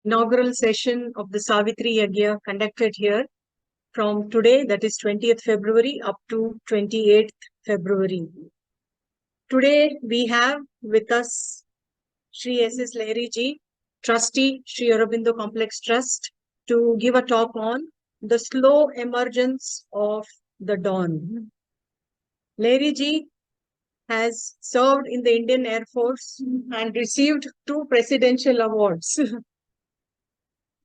inaugural session of the Savitri Yagna conducted here from today, that is 20th February, up to 28th February. Today we have with us Sri S S Lahiri ji, trustee, Sri Aurobindo Complex Trust, to give a talk on the slow emergence of the dawn. Lahiri ji has served in the Indian Air Force and received 2 presidential awards.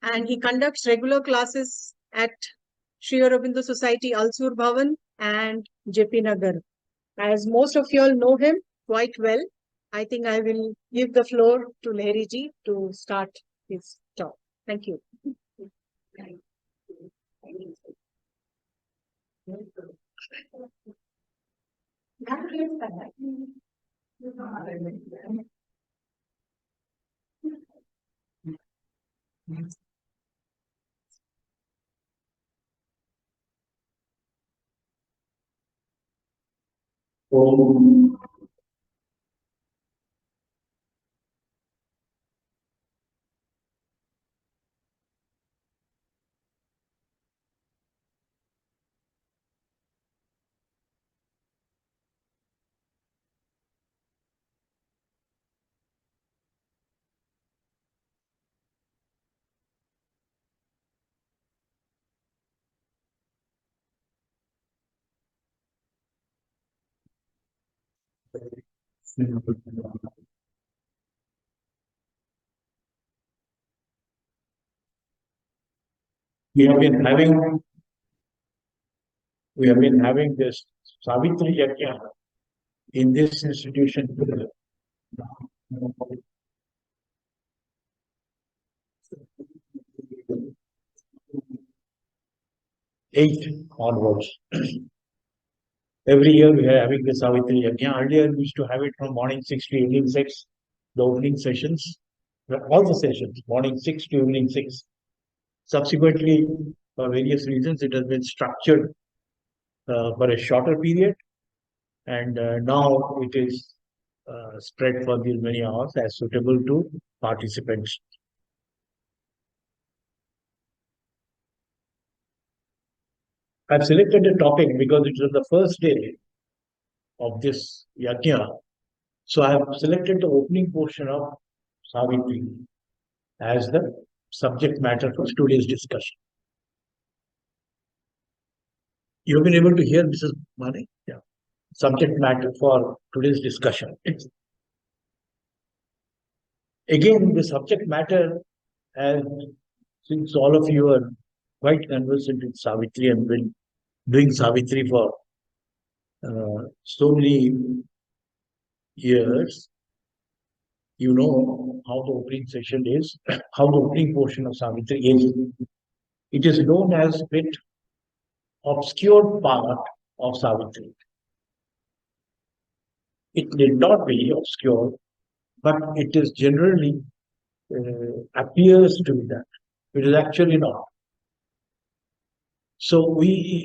And he conducts regular classes at Sri Aurobindo Society, Alsur Bhavan and JP Nagar. As most of you all know him quite well, I think I will give the floor to Lahiri ji to start his talk. Thank you. We have been having this Savitri Yagna in this institution 8 onwards. Every year we are having the Savitri Yagna. Earlier we used to have it from morning 6 to evening 6, the opening sessions, all the sessions, morning 6 to evening 6. Subsequently, for various reasons, it has been structured for a shorter period, and now it is spread for these many hours as suitable to participants. I've selected a topic because it was the first day of this Yajna. So I have selected the opening portion of Savitri as the subject matter for today's discussion. You've been able to hear Mrs. Mane? Yeah. Subject matter for today's discussion. Again, the subject matter, as since all of you are quite conversant with Savitri and been doing Savitri for so many years, you know how the opening session is, how the opening portion of Savitri is. It is known as a bit obscure part of Savitri. It need not be obscure, but it is generally appears to be that. It is actually not. So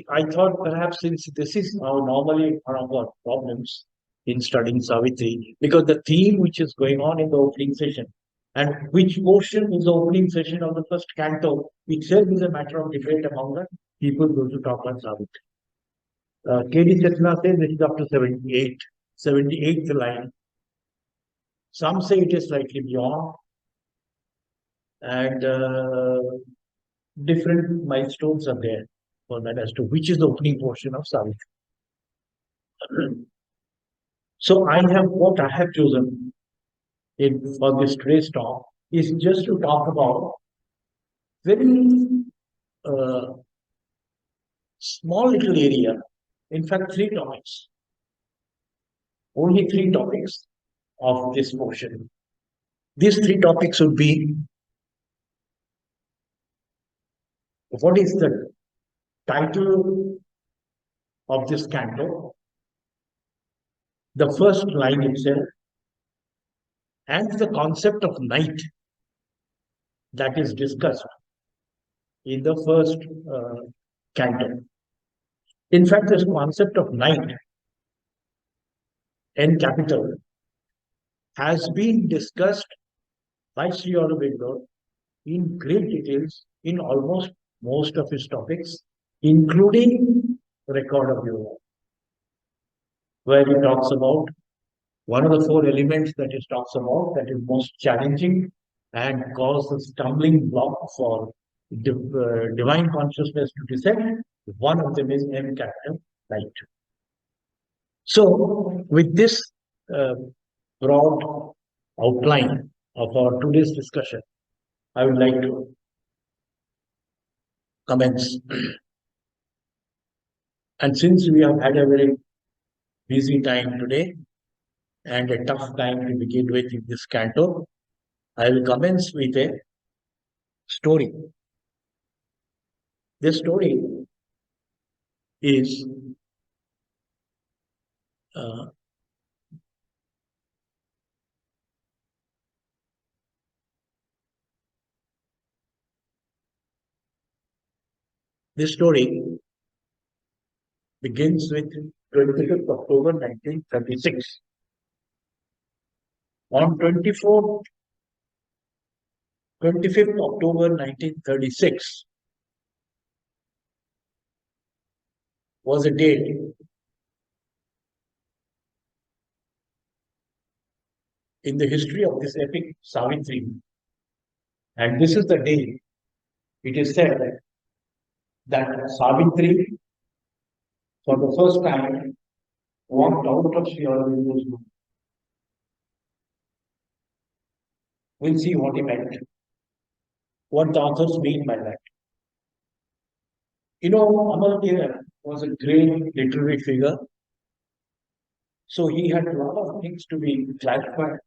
I thought perhaps since this is now normally one of our problems in studying Savitri, because the theme which is going on in the opening session and which portion is the opening session of the first canto itself is a matter of debate among the people going to talk on Savitri. K.D. Chetna says it is up to 78th line. Some say it is slightly beyond, and different milestones are there for that as to which is the opening portion of Savitri. So what I have chosen for this today's talk is just to talk about very small little area, in fact 3 topics, only 3 topics of this portion. These 3 topics would be: what is the title of this canto, the first line itself, and the concept of night that is discussed in the first canto. In fact, this concept of night, N capital, has been discussed by Sri Aurobindo in great details in almost most of his topics, including record of your life, where he talks about one of the four elements that he talks about that is most challenging and causes stumbling block for divine consciousness to descend. One of them is M capital light. So, with this uh, broad outline of our today's discussion, I would like to commence. And since we have had a very busy time today and a tough time to begin with in this canto, I will commence with a story. This story is uh, this story begins with 25th October 1936. On 25th October 1936 was a date in the history of this epic Savitri. And this is the day it is said that Savitri, for the first time, walked out of Sri Aurobindo's room. We'll see what he meant, what the authors mean by that. Amartya was a great literary figure, so he had a lot of things to be clarified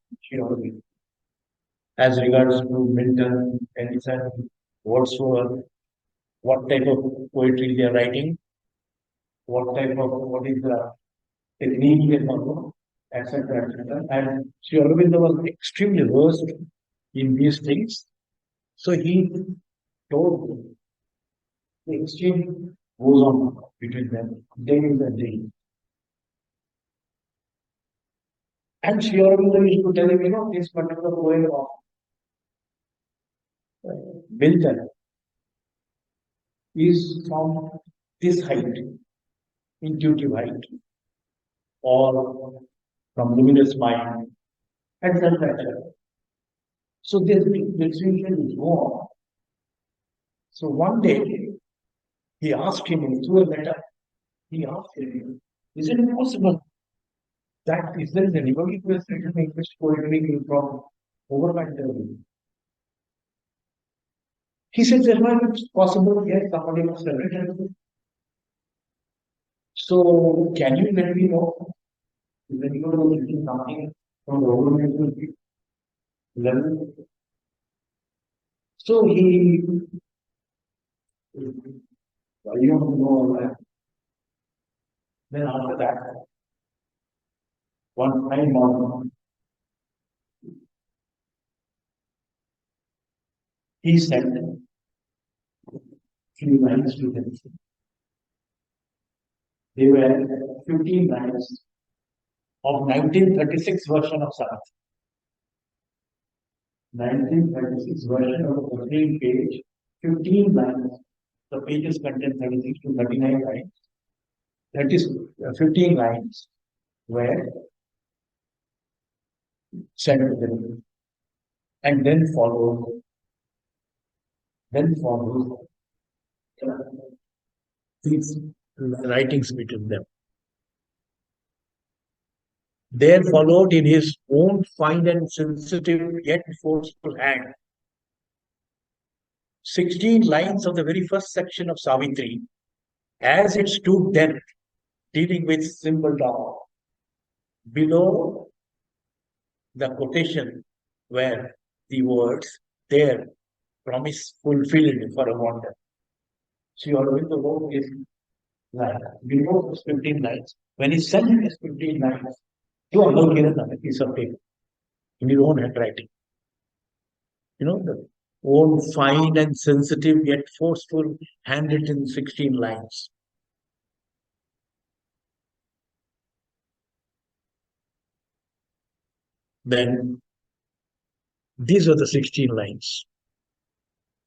as regards to Milton, Tennyson, Wordsworth, what type of poetry they are writing, what is the technique they follow, etc., etc. And Sri Aurobindo was extremely versed in these things. So he told the exchange goes on between them day and day. And Sri Aurobindo used to tell him, this particular poem of Milton is from this height, intuitive height, or from luminous mind, etc., etc. So this usually go on. So one day he asked him through a letter, he asked him, is it possible that is there anybody who has written English poetry from over my term? He said, it's possible, yes, somebody must have written. So can you let me know if anybody was written something from the over level? So he, I don't know that. Then after that, one fine morning, he sent few lines to them. They were 15 lines of 1936 version of Savitri. 1936 version of the 14 page, 15 lines. The pages contain 36 to 39 lines. That is 15 lines were sent to them. And then follows these writings between them. There followed in his own fine and sensitive yet forceful hand 16 lines of the very first section of Savitri, as it stood then, dealing with symbol down. Below the quotation were the words, there, promise fulfilled for a wonder. So you are going to wrote this line. Below those 15 lines, when he sent his 15 lines to Aurobindo on a piece of paper in his own handwriting, the own fine and sensitive yet forceful handwritten 16 lines. Then these are the 16 lines.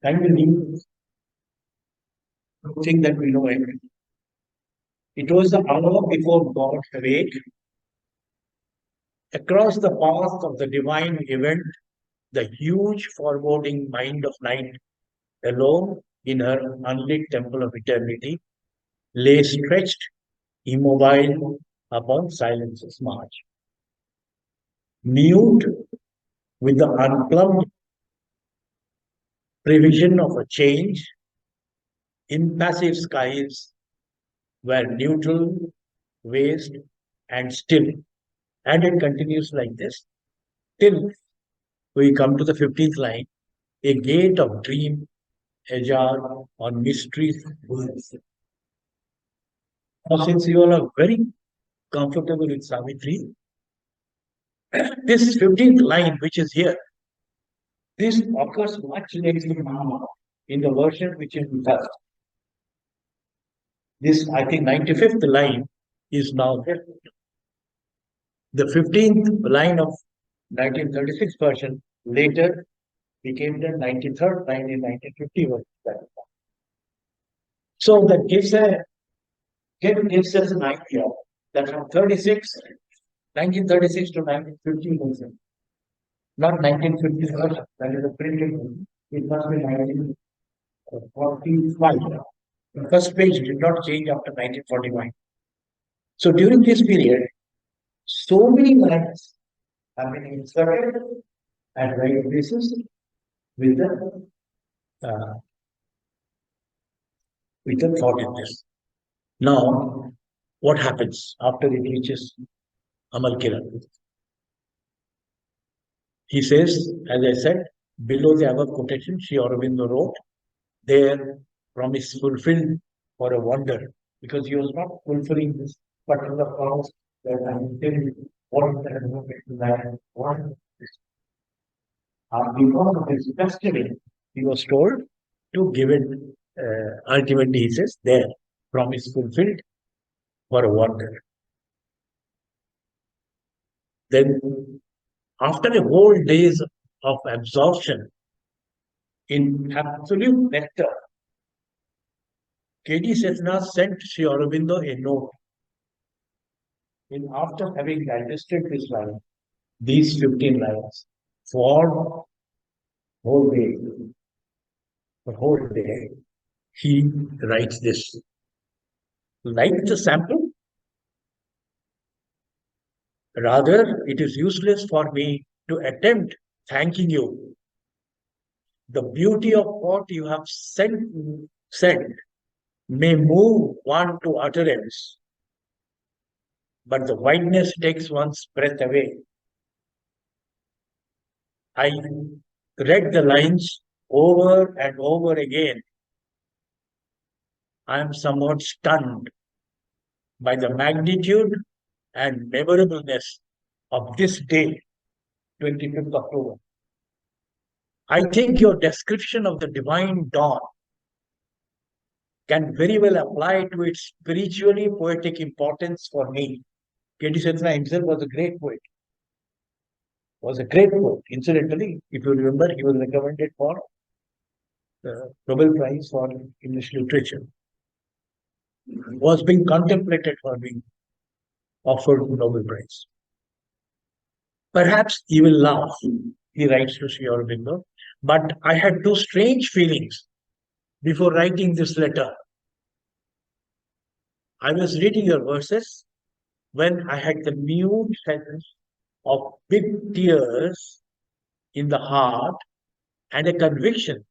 Kindly think that we know everything. It was the hour before God awake. Across the path of the divine event, the huge foreboding mind of night, alone in her unlit temple of eternity, lay stretched, immobile upon silence's march. Mute with the unplumbed prevision of a change, impassive skies were neutral, vast, and still. And it continues like this till we come to the 15th line, a gate of dream ajar on mysteries. Now, since you all are very comfortable with Savitri, this 15th line, which is here, this occurs much later now in the version which is with us. This, I think, 95th line is now there. The 15th line of 1936 version later became the 93rd line in 1950 version. So that gives us an idea that from 1936 to 1950 version, not 1950 version, that is the printed one, it must be 1945. The first page did not change after 1945. So during this period, so many lines have been inserted at right places with the uh, thought in this. Now, what happens after it reaches Amal Kiran? He says, as I said, below the above quotation, Sri Aurobindo wrote, their promise fulfilled for a wonder, because he was not fulfilling this particular promise that I am telling you what that movement that what because of his destiny, he was told to give it. Ultimately, he says, their promise fulfilled for a wonder. Then, after a whole days of absorption in absolute nectar, K.D. Setna sent Sri Aurobindo a note. And after having digested this line, these 15 lines, for whole day, the whole day, he writes this. Like the sample, rather, it is useless for me to attempt thanking you. The beauty of what you have said may move one to utterance, but the wideness takes one's breath away. I read the lines over and over again. I am somewhat stunned by the magnitude and memorableness of this day, 25th October. I think your description of the divine dawn can very well apply to its spiritually poetic importance for me. K.D. Setna himself was a great poet. Incidentally, if you remember, he was recommended for the Nobel Prize for English Literature. Was being contemplated for being offered the Nobel Prize. Perhaps he will laugh, he writes to Sri Aurobindo, but I had two strange feelings before writing this letter. I was reading your verses when I had the mute sense of big tears in the heart and a conviction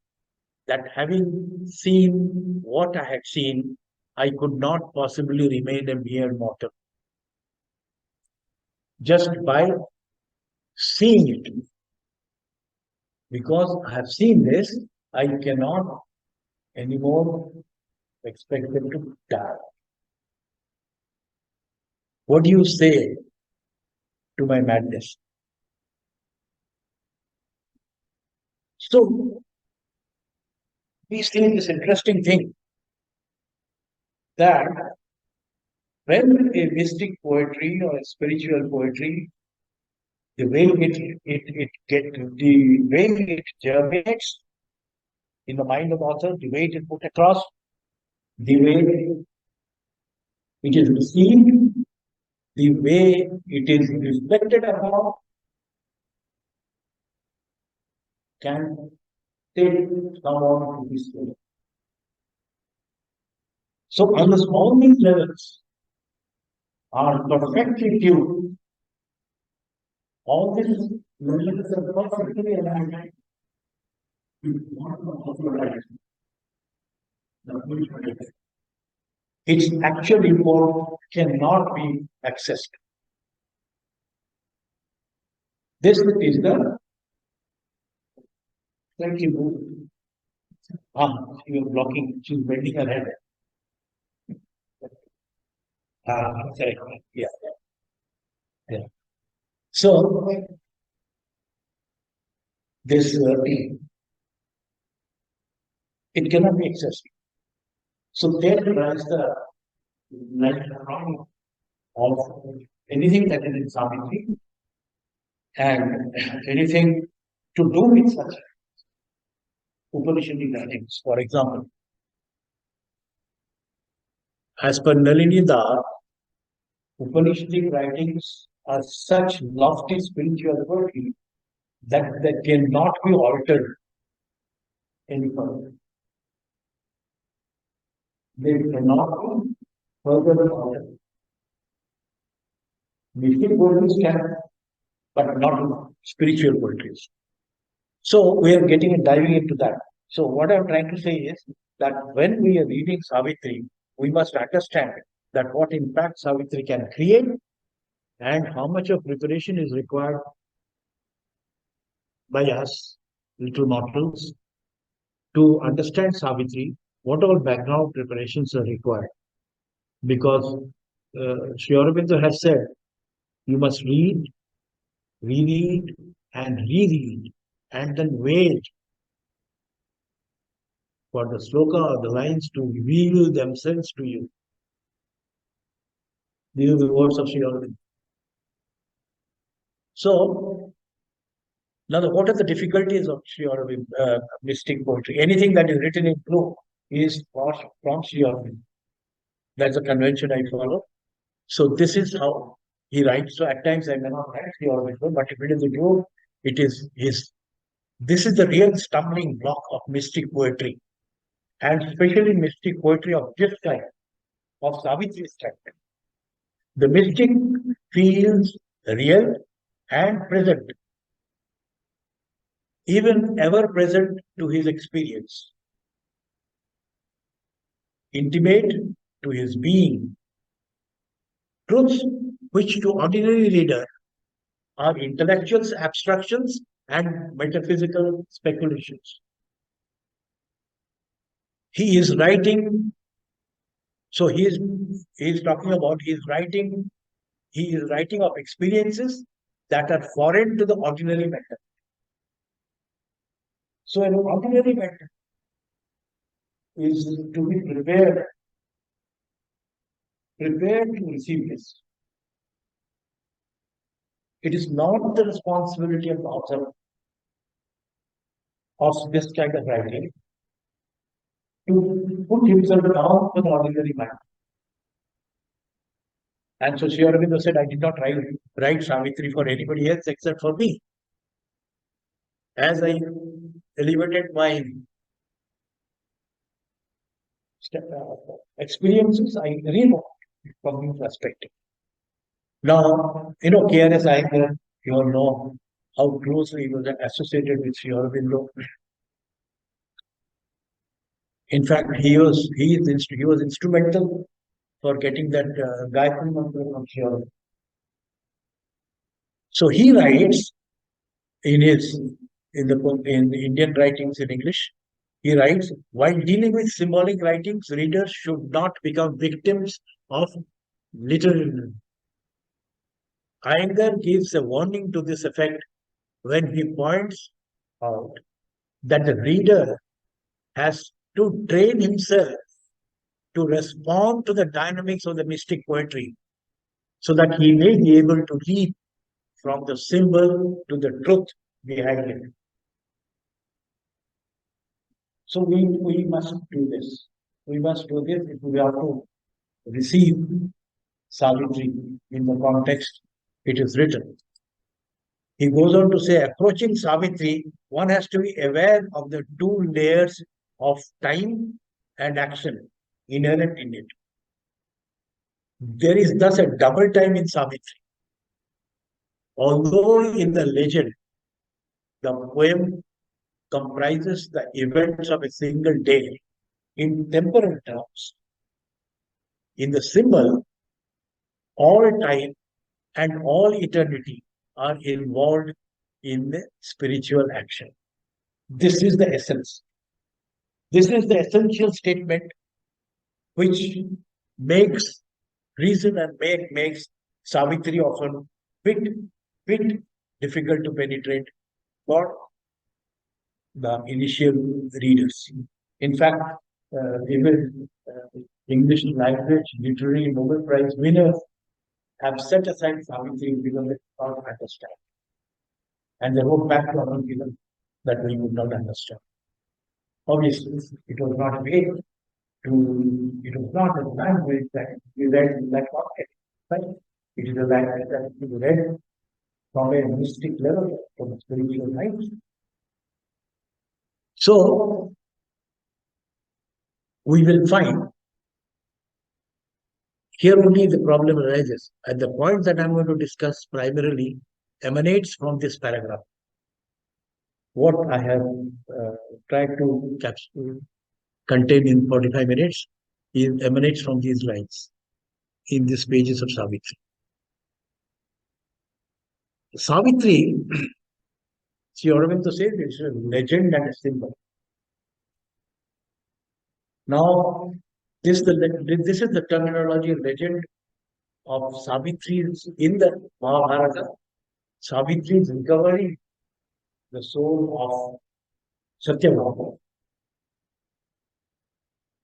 that having seen what I had seen, I could not possibly remain a mere mortal. Just by seeing it, because I have seen this, I cannot anymore expect them to die. What do you say to my madness? So, we see this interesting thing that when a mystic poetry or a spiritual poetry, the way it germinates in the mind of the author, the way it is put across, the way it is received, the way it is reflected upon, can take someone to this level. So on the small these levels are perfectly tuned. All this levels are perfectly aligned with what the author writes. Its actual import cannot be accessed. This is the thank you. You're blocking, she's bending her head. Correct. Yeah. Yeah. So this it cannot be accessed. So there lies the wrong of anything that is in Savitri and anything to do with such Upanishadic writings. For example, as per Nalini Dar, Upanishadic writings are such lofty spiritual poetry that they cannot be altered any further. They cannot be further altered. Mystic poetry can, but not spiritual poetry. So we are getting and diving into that. So what I'm trying to say is that when we are reading Savitri, we must understand that what impact Savitri can create and how much of preparation is required by us, little mortals, to understand Savitri, what all background preparations are required. Because Sri Aurobindo has said, you must read, reread, and reread, and then wait for the sloka or the lines to reveal themselves to you. These are the words of Sri Aurobindo. So, now what are the difficulties of Sri Aurobindo mystic poetry? Anything that is written in blue is from Sri Aurobindo. That's a convention I follow. So this is how he writes. So at times I may not write Sri Aurobindo, but if it is in blue, it is his. This is the real stumbling block of mystic poetry, and especially mystic poetry of this kind, of Savitri's kind. The mystic feels real and present, even ever present to his experience, intimate to his being. Truths which to ordinary reader are intellectuals, abstractions, and metaphysical speculations. He is writing, so he is talking about he is writing of experiences that are foreign to the ordinary matter. So an ordinary matter is to be prepared to receive this. It is not the responsibility of the author of this kind of writing to put himself down for the ordinary man. And so Sri Aurobindo said, I did not write Savitri for anybody else except for me. As I elevated my experiences, I rewrote from his perspective. Now, KRS Iyengar, you all know how closely he was associated with Sri Aurobindo. In fact, he was instrumental for getting that Gayatri Mantra from Sri Aurobindo. So he writes in Indian writings in English, he writes, while dealing with symbolic writings, readers should not become victims of literalism. Iyengar gives a warning to this effect when he points out that the reader has to train himself to respond to the dynamics of the mystic poetry so that he may be able to leap from the symbol to the truth behind it. So we must do this. We must do this if we have to receive Savitri in the context it is written. He goes on to say, approaching Savitri, one has to be aware of the two layers of time and action inherent in it. There is thus a double time in Savitri. Although in the legend, the poem comprises the events of a single day in temporal terms, in the symbol, all time and all eternity are involved in the spiritual action. This is the essence. This is the essential statement which makes reason and makes Savitri often bit difficult to penetrate for the initial readers. In fact, even English language literary Nobel Prize winners have set aside Savitri because they can't understand. And they wrote back to Aurobindo that we would not understand. Obviously, it was not made it was not a language that we read in that context, right? It is a language that we read from a mystic level, from a spiritual life. So, we will find here only the problem arises. And the point that I'm going to discuss primarily emanates from this paragraph. What I have tried to contain in 45 minutes emanates from these lines in these pages of Savitri. Savitri, Sri Aurobindo says, it's a legend and a symbol. Now, this is the terminology legend of Savitri in the Mahabharata. Savitri's recovery, the soul of Satyabhama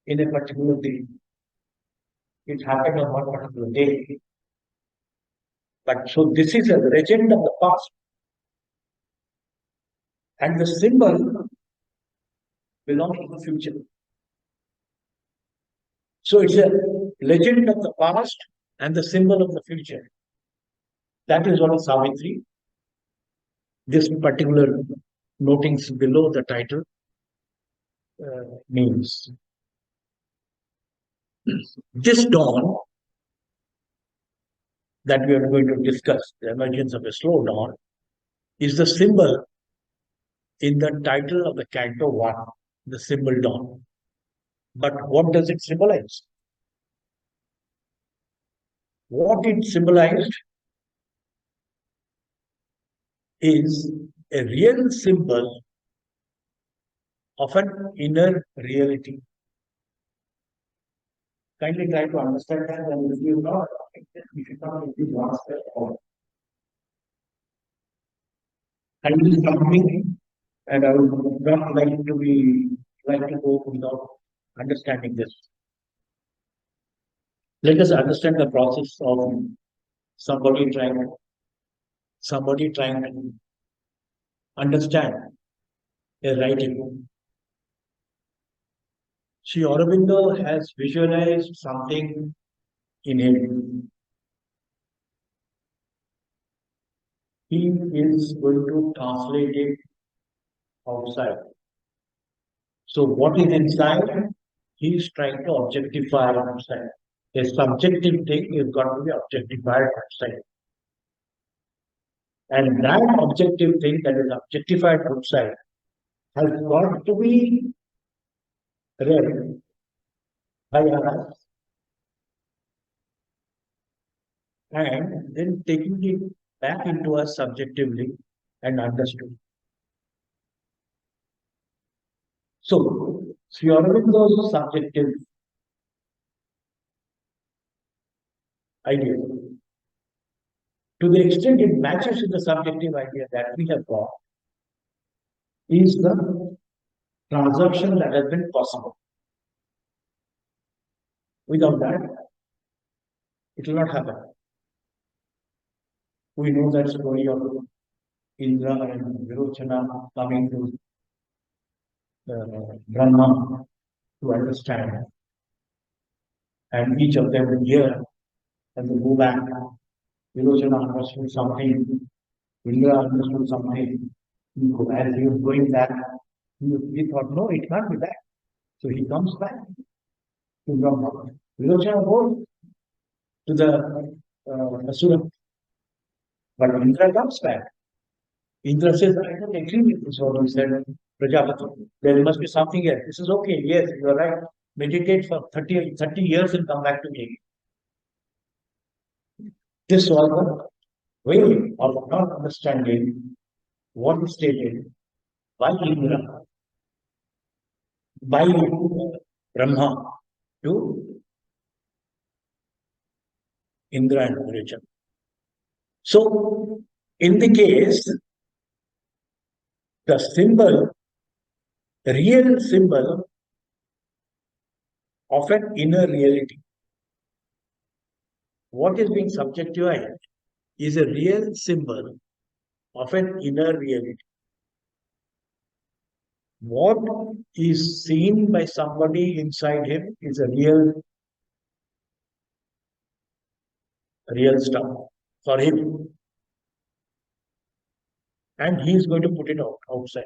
in a particular day. It happened on one particular day. But so this is a legend of the past. And the symbol belongs to the future. So it's a legend of the past and the symbol of the future. That is what Savitri, this particular notings below the title, means. This dawn that we are going to discuss, the emergence of a slow dawn, is the symbol in the title of the Canto 1, the symbol dawn. But what does it symbolize? What it symbolized is a real symbol of an inner reality. Kindly try to understand that, and if you not, you should not repeat one step forward. And this is something, and I would not like to go without understanding this. Let us understand the process of somebody trying to understand a writing. Sri Aurobindo has visualized something in him. He is going to translate it outside. So what is inside? He is trying to objectify outside. A subjective thing is got to be objectified outside. And that objective thing that is objectified outside has got to be read by us and then taking it back into us subjectively and understood. So, Sri Aurobindo's subjective idea, to the extent it matches with the subjective idea that we have got, is the transaction that has been possible. Without that, it will not happen. We know that story of Indra and Virochana coming to Brahma to understand, and each of them will hear and they go back. Vilochana understood something, Indra understood something. As he was going back, he thought, no, it can't be that. So he comes back to Brahma. Vilochana goes to the Asura, but Indra comes back. Indra says, I don't agree with this what you said, Prajapati. There must be something else. This is okay. Yes, you are right. Meditate for 30 years and come back to me. This was the way of not understanding what is stated by Indra, by Brahma to Indra and Origin. So, in the case, the symbol, the real symbol of an inner reality, what is being subjectified is a real symbol of an inner reality. What is seen by somebody inside him is a real stuff for him. And he is going to put it outside.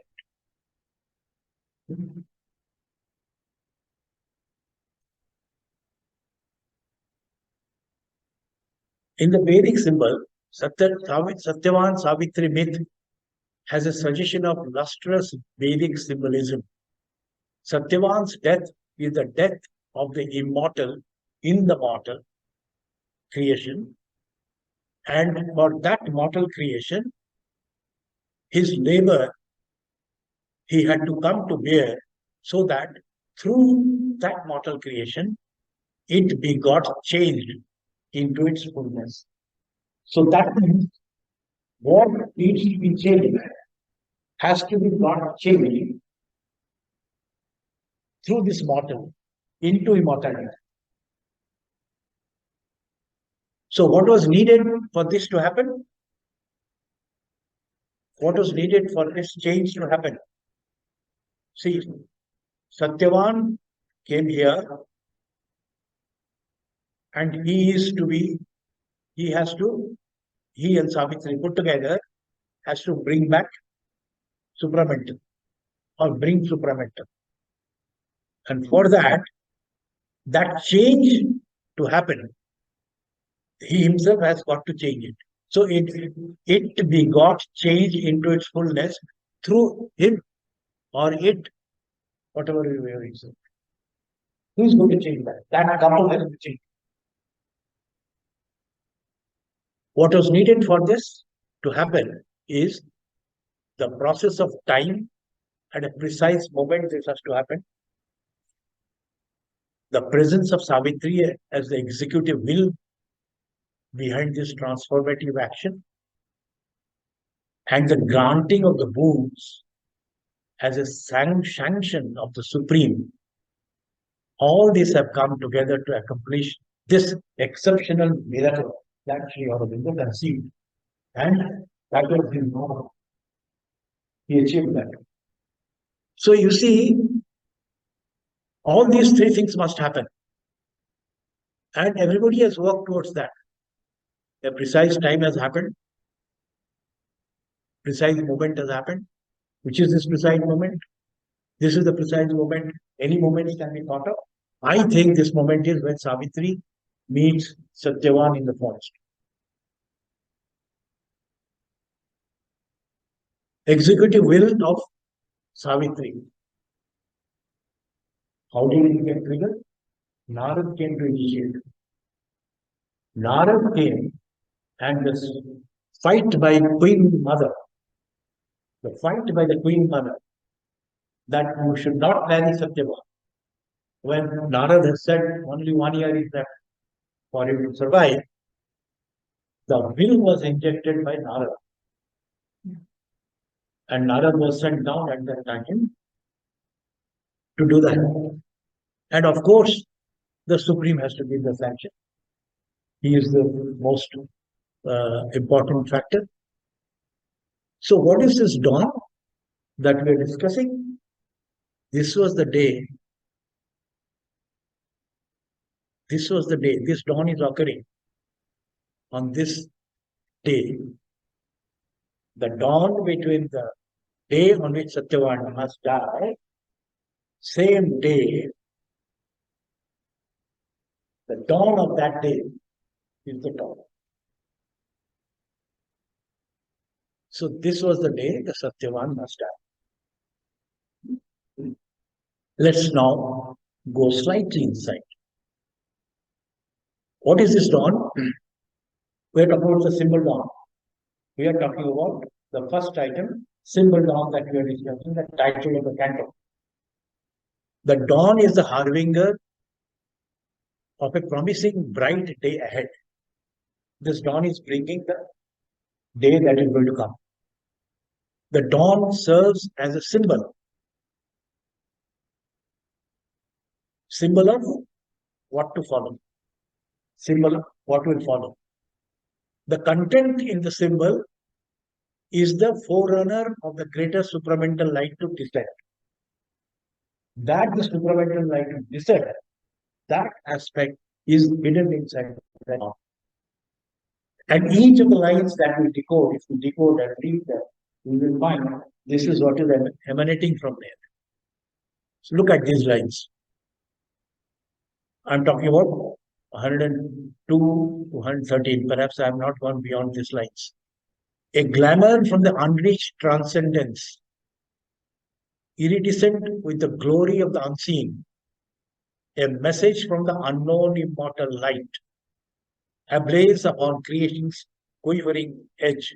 In the Vedic symbol, Satyavan Savitri myth has a suggestion of lustrous Vedic symbolism. Satyavan's death is the death of the immortal in the mortal creation. And for that mortal creation, his labor he had to come to bear so that through that mortal creation, it begot changed into its fullness. So that means what needs to be changed has to be got changed through this mortal into immortality. So what was needed for this to happen? What was needed for this change to happen? See, Satyavan came here and he and Savitri put together has to bring back supramental or bring supramental. And for that change to happen, he himself has got to change it. So it begot change into its fullness through him or it, whatever you say. Who's going to change that? That couple has to change. What was needed for this to happen is the process of time at a precise moment this has to happen. The presence of Savitri as the executive will behind this transformative action and the granting of the boons as a sanction of the Supreme. All these have come together to accomplish this exceptional miracle that Sri Aurobindo conceived. And that was his norm. He achieved that. So you see, all these three things must happen. And everybody has worked towards that. A precise time has happened. Precise moment has happened. Which is this precise moment? This is the precise moment. Any moments can be thought of. I think this moment is when Savitri meets Satyavan in the forest. Executive will of Savitri. How did it get triggered? Narad came to initiate. Narad came and the fight by Queen Mother, the fight by the Queen Mother, that you should not marry Satyavan. When Narad has said only 1 year is left for him to survive, the will was injected by Narad. And Narad was sent down at that time to do that. And of course, the Supreme has to give the sanction. He is the most important factor. So what is this dawn that we are discussing? This was the day. This was the day. This dawn is occurring on this day. The dawn between the day on which Satyavana must die, same day, the dawn of that day is the dawn. So this was the day the Satyavan must die. Let's now go slightly inside. What is this dawn? We are talking about the symbol dawn. We are talking about the first item, symbol dawn, that we are discussing, the title of the canto. The dawn is the harbinger of a promising bright day ahead. This dawn is bringing the day that is going to come. The dawn serves as a symbol of what to follow, symbol of what will follow. The content in the symbol is the forerunner of the greater supramental light to descend. That the supramental light to descend, that aspect is hidden inside the dawn. And each of the lines that we decode, if we decode and read them, we will find this is what is emanating from there. So look at these lines. I'm talking about 102 to 113. Perhaps I have not gone beyond these lines. A glamour from the unreached transcendence, iridescent with the glory of the unseen, a message from the unknown immortal light, ablaze upon creation's quivering edge.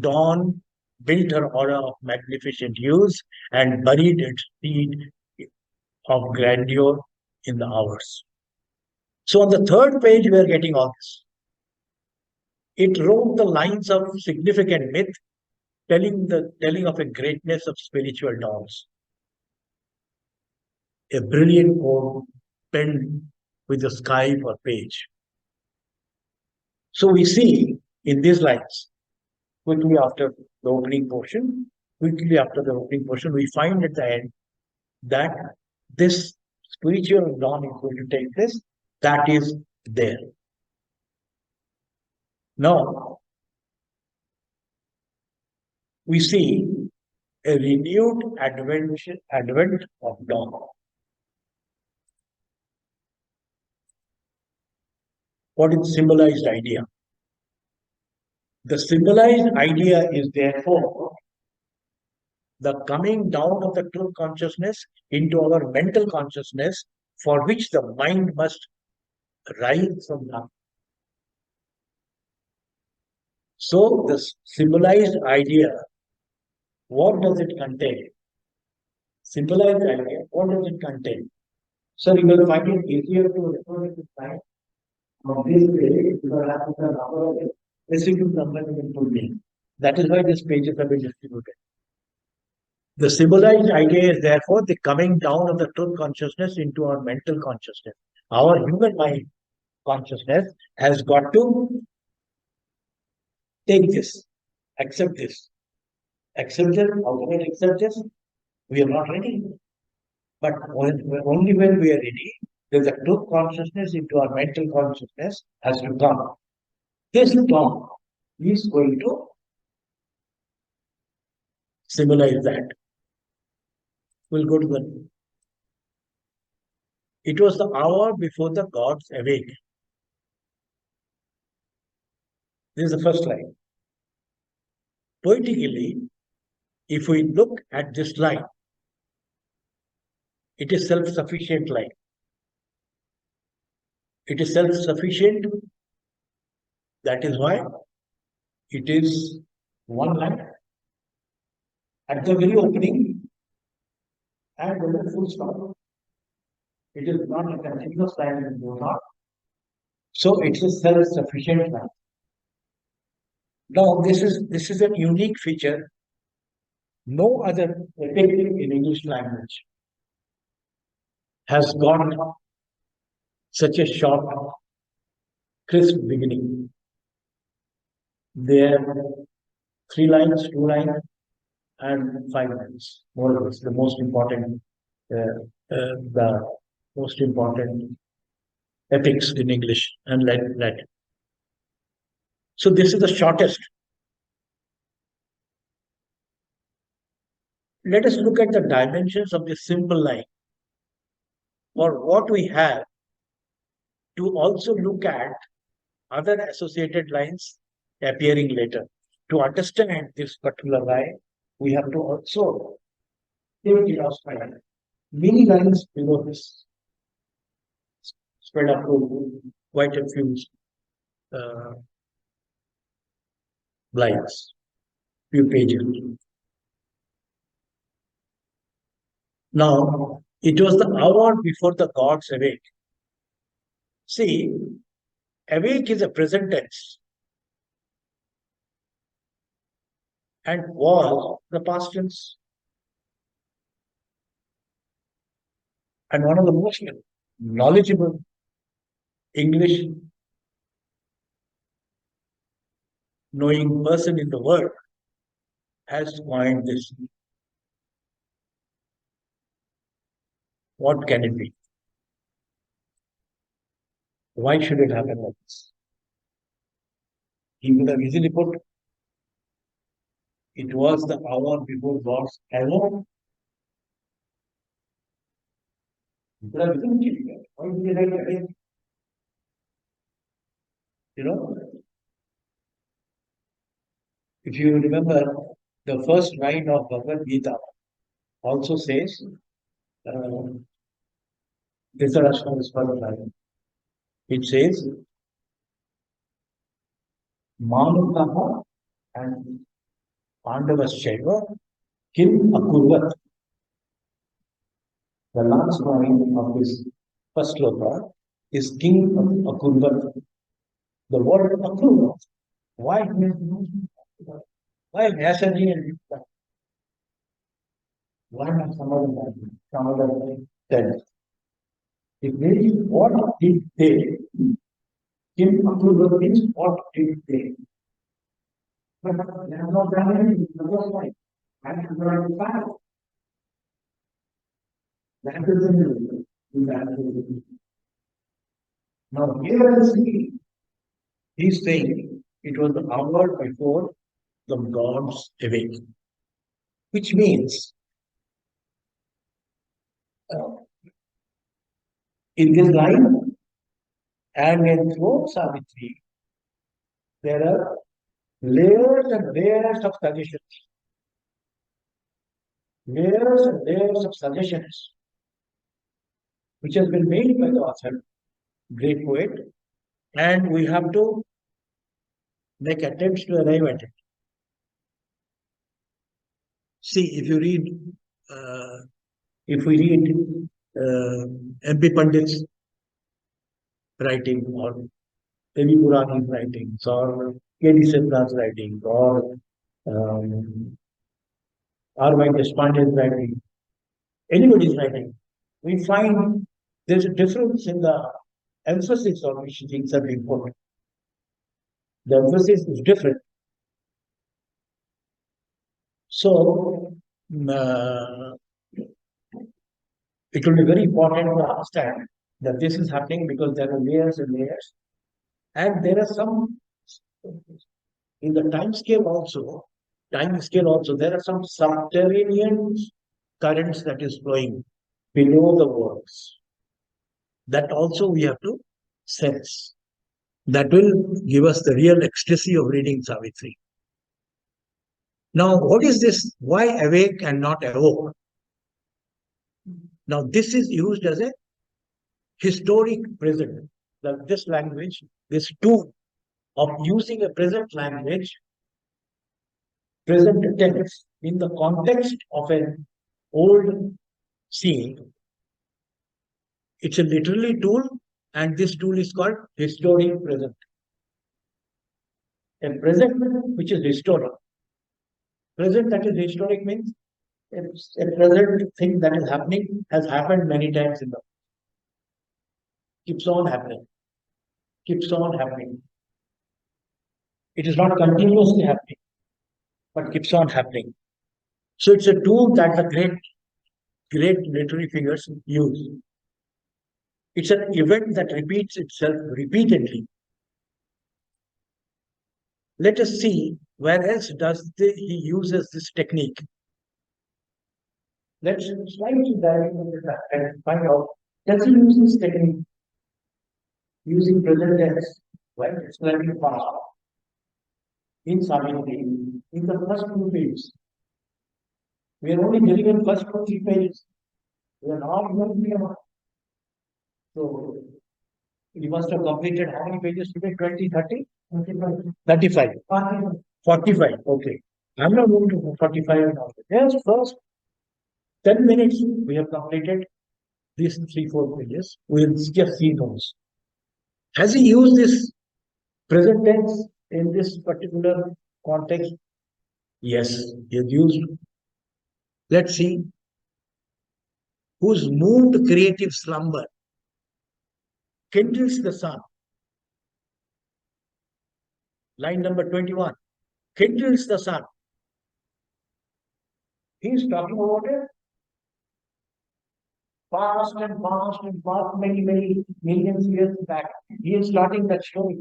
Dawn built her aura of magnificent hues and buried its seed of grandeur in the hours. So on the third page, we are getting all this. It wrote the lines of significant myth, telling of a greatness of spiritual dawns. A brilliant poem penned with the sky for page. So we see in these lines, quickly after the opening portion, we find at the end that this spiritual dawn is going to take place. That is there. Now, we see a renewed advent of dawn. What is the symbolized idea? The symbolized idea is therefore the coming down of the true consciousness into our mental consciousness, for which the mind must rise from nothing. So, the symbolized idea, what does it contain? Symbolized idea, what does it contain? So, you will find it easier to refer to time on this page because I have the number of specific numbers in full name. That is why these pages have been distributed. The symbolized idea is therefore the coming down of the truth consciousness into our mental consciousness. Our human mind consciousness has got to take this, accept this. Accept it, how can we accept this? We are not ready. But only when we are ready, then the truth consciousness into our mental consciousness has to come. This dawn is going to symbolize that. We'll go to the. It was the hour before the gods awake. This is the first line. Poetically, if we look at this line, it is self-sufficient line. It is self-sufficient. That is why it is one line at the very opening and then a full stop. It is not a continuous line in the not. So it is self-sufficient line. Now this is a unique feature. No other epic in English language has got such a short, crisp beginning. There are 3 lines, 2 lines, and 5 lines, more or less, the most important epics in English and Latin. So this is the shortest. Let us look at the dimensions of this simple line, or what we have, to also look at other associated lines appearing later. To understand this particular line, we have to also take it as many lines below this, spread up to quite a few uh, lines, few pages. Now, it was the hour before the gods awake. See, awake is a present tense and was the past tense. And one of the most knowledgeable English knowing person in the world has coined this. What can it be? Why should it happen like this? He would have easily put, it was the hour before God's awoke. He could have easily changed that. Why did he write again? You know, if you remember, the first line of Bhagavad Gita also says, Dhritarashtra is first line. It says, Manukaha and Pandavaschaiva Kim Akurvat. The last line of this first sloka is King Akurvat. The word Akurvat. Why Vyasaji and why not some other text? It means what did they? Kim Akurvat means what did they? But they have not done anything in the first line. And they are bad. That is the now here is he's saying it was the hour before the gods awake, which means in this line and in through Savitri, there are layers and layers of suggestions. Layers and layers of suggestions which has been made by the author, great poet, and we have to make attempts to arrive at it. See, if you read, if we read M.P. Pandit's writing, or Devi Purani's writings, or K.D. Siddharth's writings, or R.Y. Deshpande's writing, anybody's writing, we find there's a difference in the emphasis on which things are being put. The emphasis is different. So, it will be very important to understand that this is happening because there are layers and layers. And there are some, in the time scale also, there are some subterranean currents that is flowing below the words. That also we have to sense. That will give us the real ecstasy of reading Savitri. Now, what is this? Why awake and not awoke? Now, this is used as a historic present. This language, this tool of using a present language, present tense, in the context of an old scene, it's a literary tool, and this tool is called historic present. A present which is historic. Present that is historic means it's a present thing that is happening, has happened many times in the keeps on happening. Keeps on happening. It is not continuously happening, but keeps on happening. So it's a tool that the great literary figures use. It's an event that repeats itself repeatedly. Let us see where else he uses this technique. Let's slightly dive into that and find out, does he use this technique using present tense? Well, it's slightly past. In Savitri, in the first two pages, we are only dealing with first two, three pages. We are not going to be about. So you must have completed how many pages today? 20, 30? 35. 45. Okay. I'm not going to 45 now. Yes, first 10 minutes we have completed these 3, 4 pages. We'll just see those. Has he used this present tense in this particular context? Yes, he has used. Let's see. Whose moved creative slumber kindles the sun. Line number 21. Kindles the sun. He's talking about it past and past and past, many, many millions years back. He is starting that story.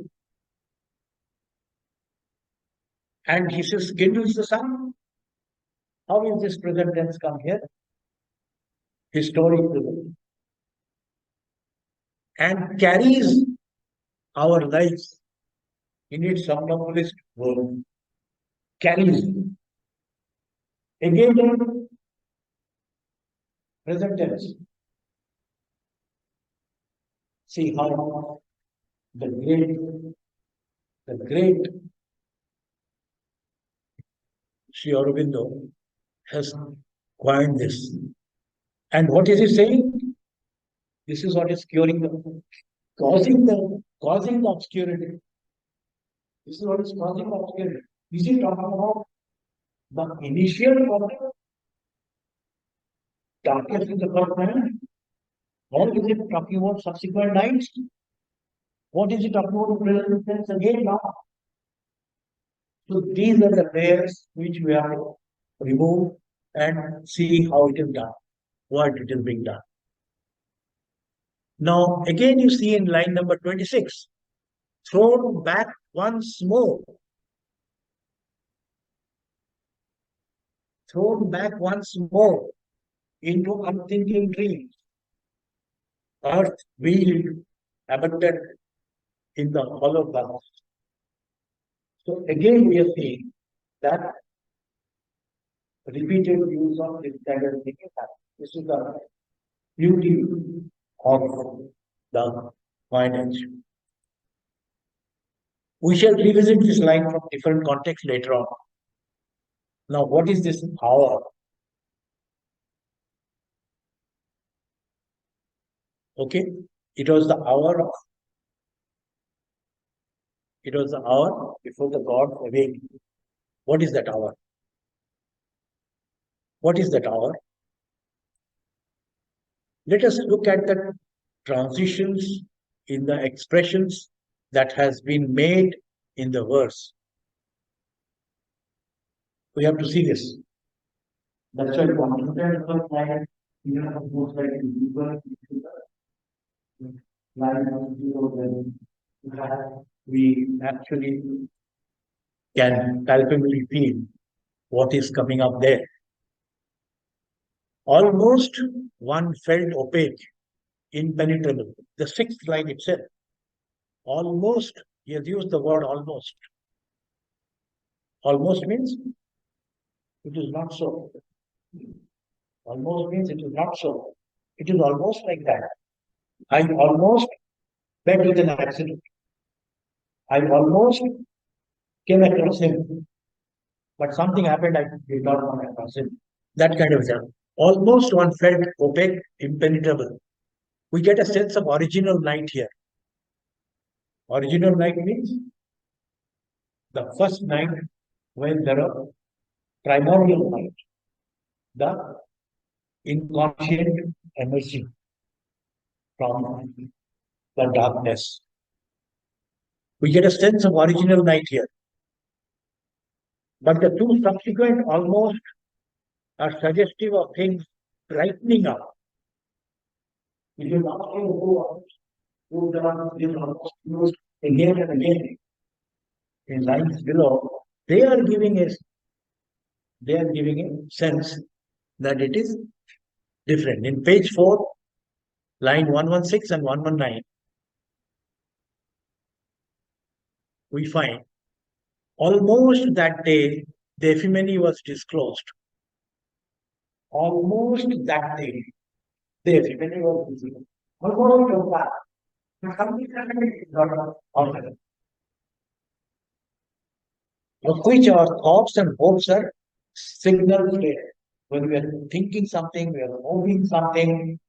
And he says, kindles the sun. How is this present tense come here? Historical. And carries our lives in its somnambulist world. Carries. Again, present tense. See how the great Sri Aurobindo has coined this. And what is he saying? This is what is causing the obscurity. This is what is causing the obscurity. Is he talking about the initial problem? Darkness in the first night? Or is it talking about subsequent nights? What is it talking about present tense again now? So these are the layers which we have to remove and see how it is done, what it is being done. Now, again, you see in line number 26, thrown back once more. Thrown back once more into unthinking dreams. Earth wheeled, abandoned in the hollow glass. So again, we are seeing that repeated use of this kind of thinking. This is the beauty of the finance. We shall revisit this line from different contexts later on. Now, what is this hour? Okay, it was the hour before the God awake. What is that hour? What is that hour? Let us look at the transitions in the expressions that has been made in the verse. We have to see this. That's why we understand the first line, you have most likely we actually can palpably feel what is coming up there. Almost one felt opaque, impenetrable. The sixth line itself. Almost, he has used the word almost. Almost means it is not so. Almost means it is not so. It is almost like that. I almost met with an accident. I almost came across him, but something happened. I did not come across him. That kind of thing. Almost one felt opaque, impenetrable. We get a sense of original night here. Original night means the first night when there are primordial night, the inconscient emerging from the darkness. We get a sense of original night here. But the two subsequent almost are suggestive of things brightening up. If you now who is almost used again and again in lines below, they are giving a sense that it is different. In page 4, line 116 and 119, we find almost that day the ephemera was disclosed. Almost that day the ephemera was disclosed. Almost of that. Of which our thoughts and hopes are signal clear. When we are thinking something, we are hoping something.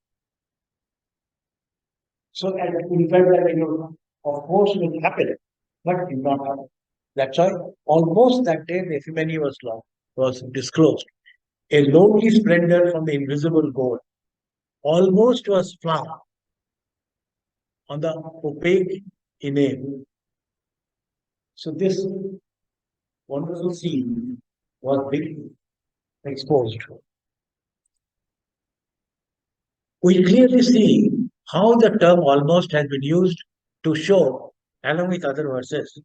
So as we felt that of course will happen, but it did not happen. That's why almost that day the ephemera was disclosed. A lonely splendor from the invisible goal almost was flung on the opaque inane. So this wonderful scene was being exposed. We clearly see how the term almost has been used to show, along with other verses,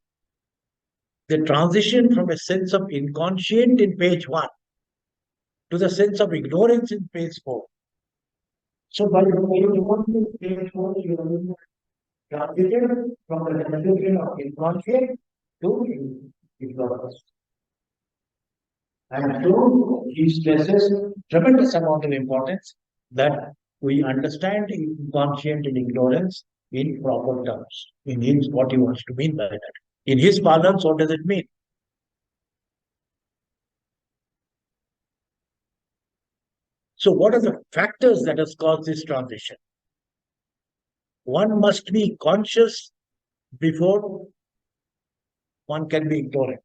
the transition from a sense of inconscient in page 1 to the sense of ignorance in page 4. So by the way you want to page 4, you transited from the transition of inconscient to ignorance. And so he stresses tremendous amount of importance that we understand inconscient and ignorance in proper terms. In his what he wants to mean by that. In his parlance, what does it mean? So what are the factors that has caused this transition? One must be conscious before one can be ignorant.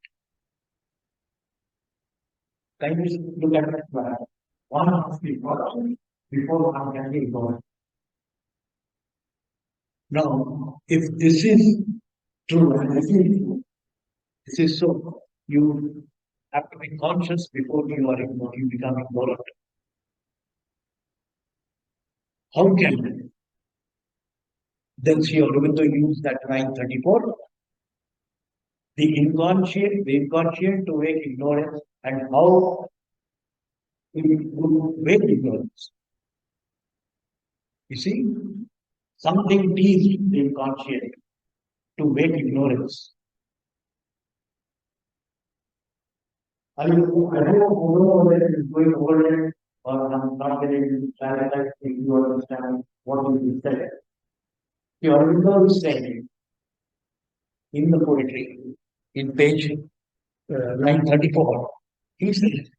Can you look at that? One must be conscious before one can be ignorant. Now, if this is true, and this is so, you have to be conscious before you become ignorant. How can then Sri Aurobindo use that line 34? The inconscient to wake ignorance, and how it would wake ignorance. You see, something teased the inconscient to wake ignorance. I don't know whether it is going over it or I'm not getting clarified if you understand what you said. The Aurobindo is saying in the poetry, in page line 34, he says,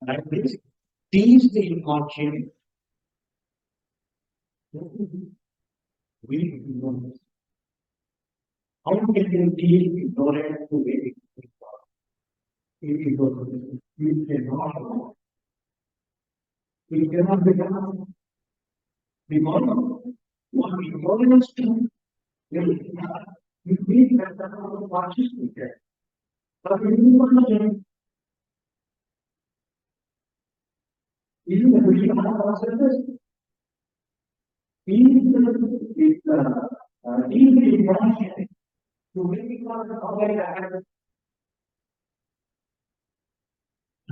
that is, tease the inconscient we ignorance. How can you teach ignorance to wake ignorance? You cannot. It cannot become because what ignorance to you think that the consciousness is. But when you understand, even the vision of consciousness, even the intention to make it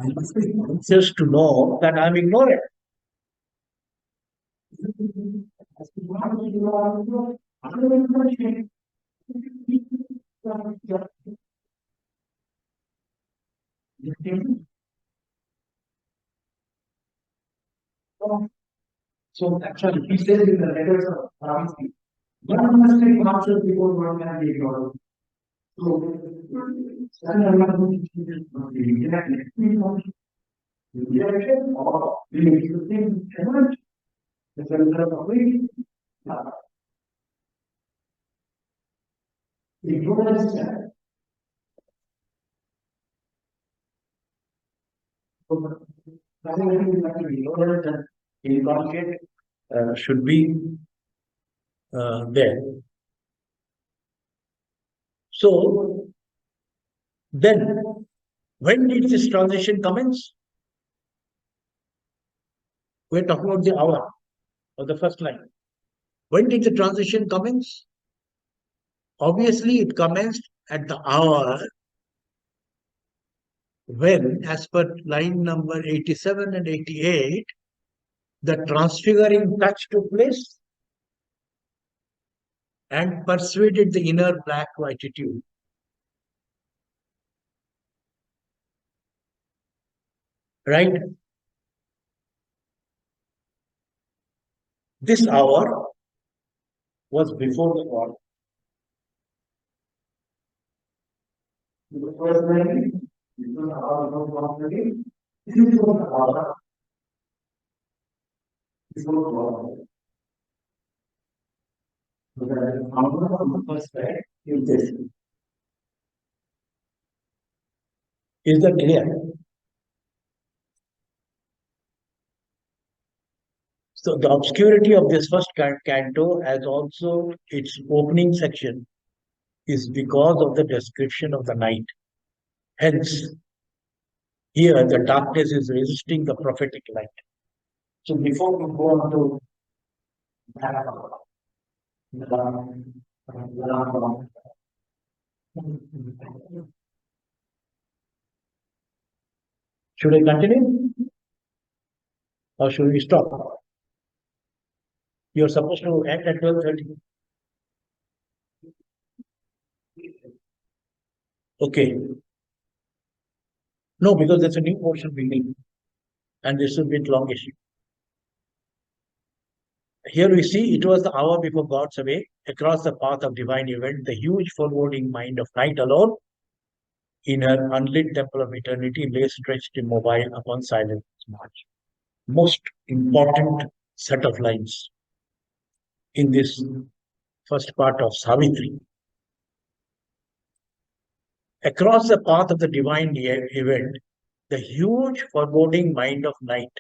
I must be conscious to know that I'm ignorant. So actually, he says in the letters of Savitri, one must be conscious before one can be ignorant. So, rejection or the existing element, the center of which ignorance is. inconscient should be there. So then, when did this transition commence? We're talking about the hour or the first line. When did the transition commence? Obviously, it commenced at the hour when, as per line number 87 and 88, the transfiguring touch took place and persuaded the inner black attitude. Right? This hour was before the God. The first line, this was the hour before God. This was the hour before God. So the hour of the first line is this. Is that clear? So the obscurity of this first canto, as also its opening section, is because of the description of the night. Hence, here the darkness is resisting the prophetic light. So before we go on to should I continue or should we stop? You're supposed to end at 12:30. Okay. No, because that's a new portion beginning, and this will be longish. Here we see it was the hour before God's awake. Across the path of divine event, the huge foreboding mind of night alone, in her unlit temple of eternity, lay stretched immobile upon silent march. Most important set of lines in this first part of Savitri. Across the path of the divine event, the huge foreboding mind of night.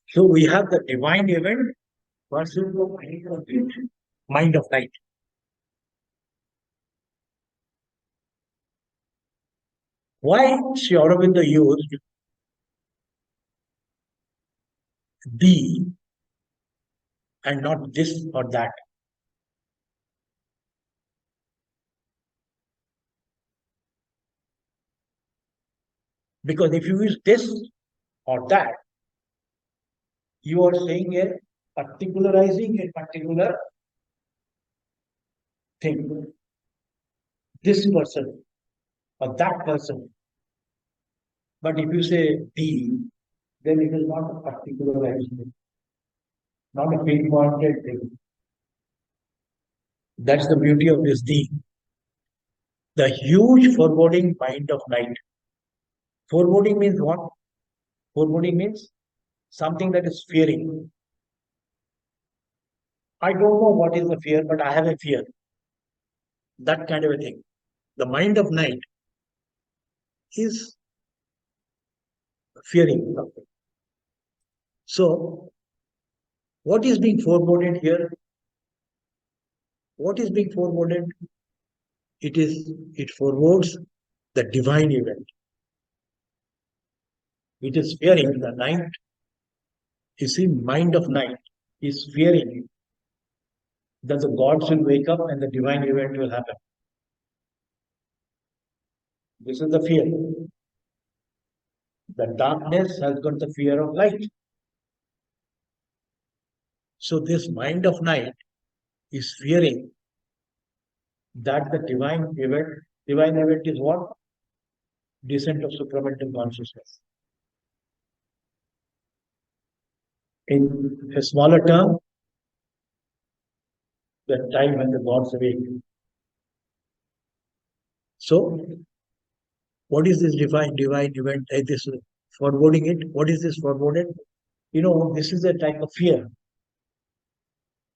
So we have the divine event versus the mind of night. Why Sri Aurobindo used the and not this or that? Because if you use this or that, you are saying a particularizing a particular thing. This person or that person. But if you say the, then it is not a particularized thing, not a pinpointed thing. That's the beauty of this the. The huge foreboding mind of night. Foreboding means what? Foreboding means something that is fearing. I don't know what is the fear, but I have a fear. That kind of a thing. The mind of night is fearing something. So, what is being foreboded here? What is being foreboded? It forebodes the divine event. It is fearing the night. You see, mind of night is fearing that the gods will wake up and the divine event will happen. This is the fear. The darkness has got the fear of light. So this mind of night is fearing that the divine event is what? Descent of supramental consciousness. In a smaller term, the time when the gods awake. So, what is this divine event? This foreboding it. What is this foreboded? This is a type of fear.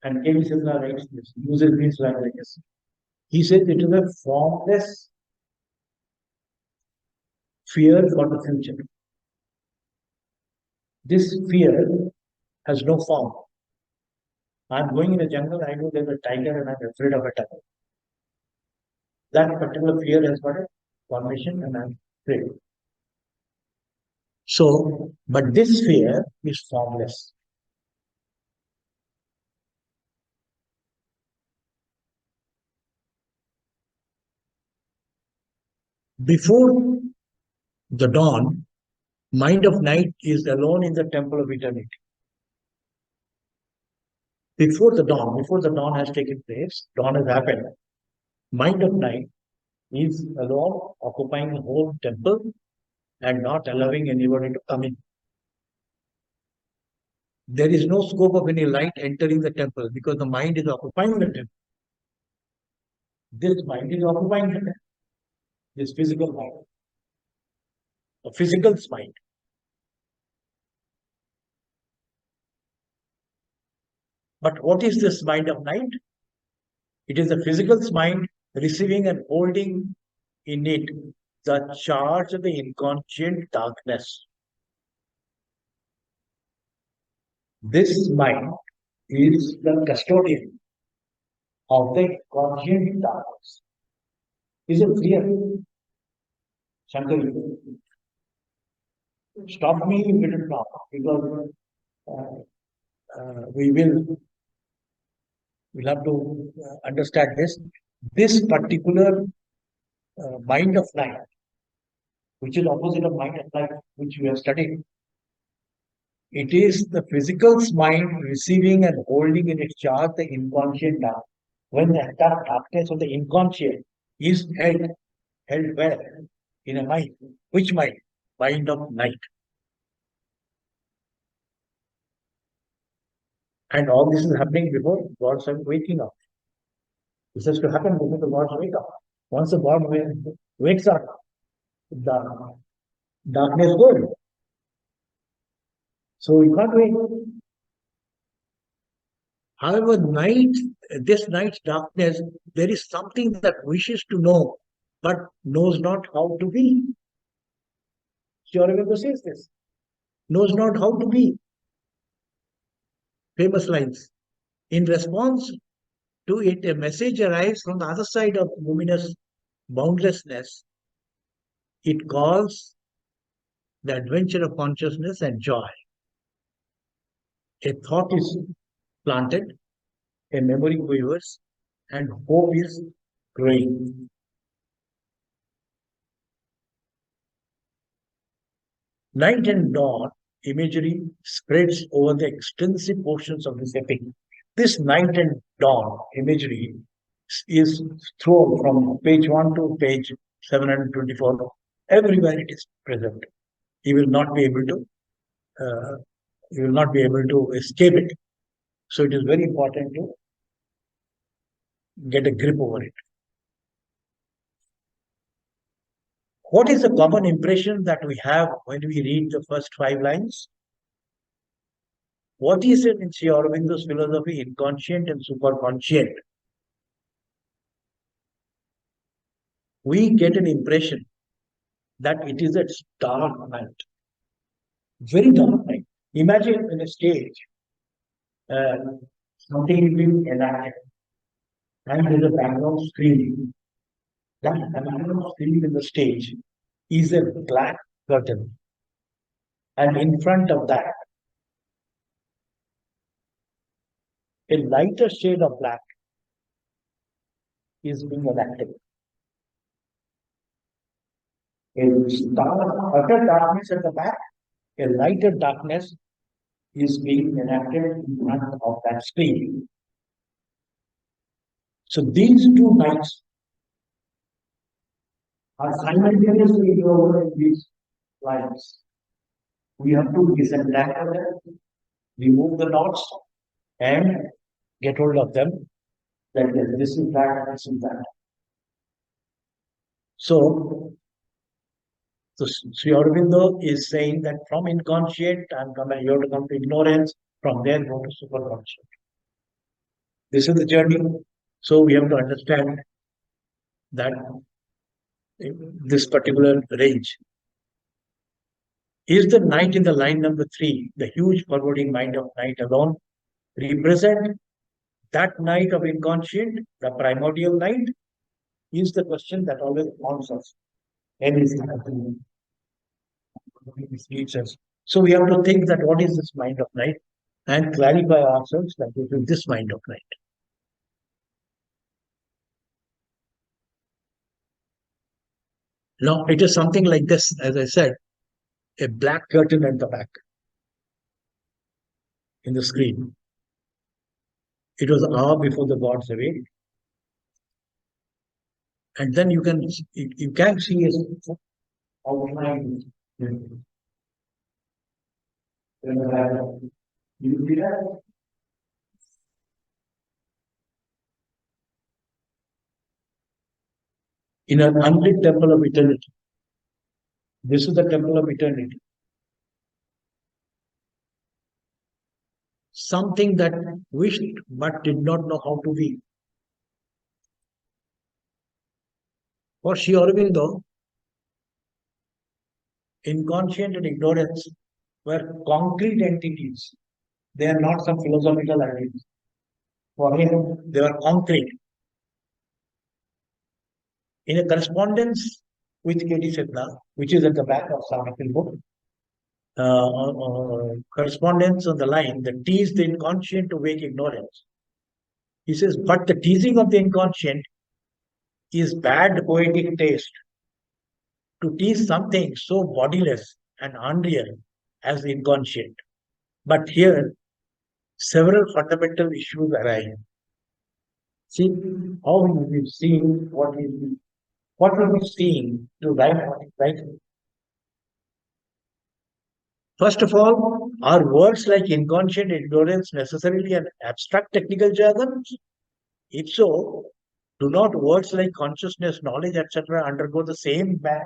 And K. Silla writes this, uses these languages. He says it is a formless fear for the future. This fear has no form. I'm going in a jungle, I know there's a tiger and I'm afraid of a tiger. That particular fear has got a formation and I'm afraid. So, but this fear is formless. Before the dawn, mind of night is alone in the temple of eternity. Before the dawn has taken place, dawn has happened. Mind of night is alone occupying the whole temple and not allowing anybody to come in. There is no scope of any light entering the temple because the mind is occupying the temple. This mind is occupying the temple, this physical mind, a physical mind. But what is this mind of night? It is the physical mind receiving and holding in it the charge of the inconscient darkness. This mind is the custodian of the conscient darkness. Is it clear? Shankar, stop me if it is not, because we will we'll have to understand this. This particular mind of light, which is opposite of mind of light, which we have studied, it is the physical mind receiving and holding in its charge the inconscient dark. When the darkness of the inconscient is held well in a mind, which mind? Mind of night. And all this is happening before gods are waking up. This has to happen before the gods wake up. Once the god wakes up, the darkness goes. So we can't wait. However, this night's darkness, there is something that wishes to know, but knows not how to be. Sri Aurobindo says this. Knows not how to be. Famous lines. In response to it, a message arrives from the other side of luminous boundlessness. It calls the adventure of consciousness and joy. A thought is planted, a memory quivers, and hope is growing. Night and dawn imagery spreads over the extensive portions of this epic. This night and dawn imagery is thrown from page 1 to page 724. Everywhere it is present. You will not be able to escape it. So it is very important to get a grip over it. What is the common impression that we have when we read the first 5 lines? What is it in Sri Aurobindo's philosophy, inconscient and superconscient? We get an impression that it is a dark night, very dark night. Imagine in a stage, something is being enacted, and there is a background screen. That background screen in the stage is a black curtain, and in front of that, a lighter shade of black is being enacted. Utter darkness at the back, a lighter darkness is being enacted in front of that screen. So these two nights are simultaneously over in these lines. We have to disentangle them, remove the knots, and get hold of them. That this is that, this is that. So Sri Aurobindo is saying that from inconscient, you have to come to ignorance, from there go to superconscient. This is the journey. So we have to understand that this particular range. Is the night in the line number 3, the huge forwarding mind of night alone, represent that night of inconscient, the primordial night? Is the question that always haunts us. And is leads us. So we have to think that what is this mind of night and clarify ourselves that it is this mind of night. Now it is something like this, as I said, a black curtain at the back in the screen. It was an hour before the gods awake. And then you can see his outline. You see that? In an unlit temple of eternity. This is the temple of eternity. Something that wished but did not know how to be. For Sri Aurobindo, inconscient and ignorance were concrete entities. They are not some philosophical ideas. For him, they were concrete. In a correspondence with K.D. Sidna, which is at the back of Savitri book, correspondence on the line that tease the inconscient to wake ignorance. He says, but the teasing of the inconscient is bad poetic taste. To tease something so bodiless and unreal as the inconscient. But here, several fundamental issues arise. See how we've seen what are we seeing to write what is writing. First of all, are words like inconscient ignorance necessarily an abstract technical jargon? If so, do not words like consciousness, knowledge, etc. undergo the same ban?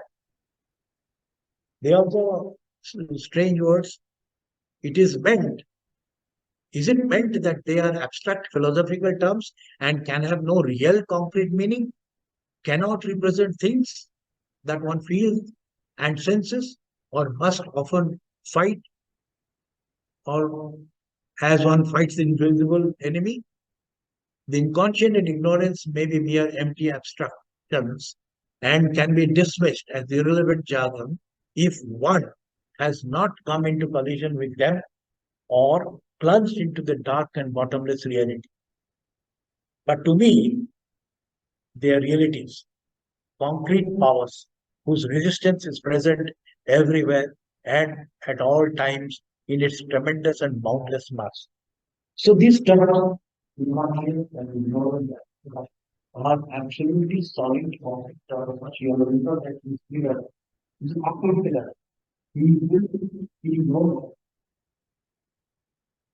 They also strange words. It is meant. Is it meant that they are abstract philosophical terms and can have no real concrete meaning? Cannot represent things that one feels and senses, or must often fight, or as one fights the invisible enemy? The inconscient and ignorance may be mere empty abstract terms and can be dismissed as irrelevant jargon if one has not come into collision with them or plunged into the dark and bottomless reality. But to me, they are realities, concrete powers whose resistance is present everywhere and at all times in its tremendous and boundless mass. So these terms, imagine and ignorance, are absolutely solid concrete terms which you are aware that is clear. Is absolutely clear. He will be known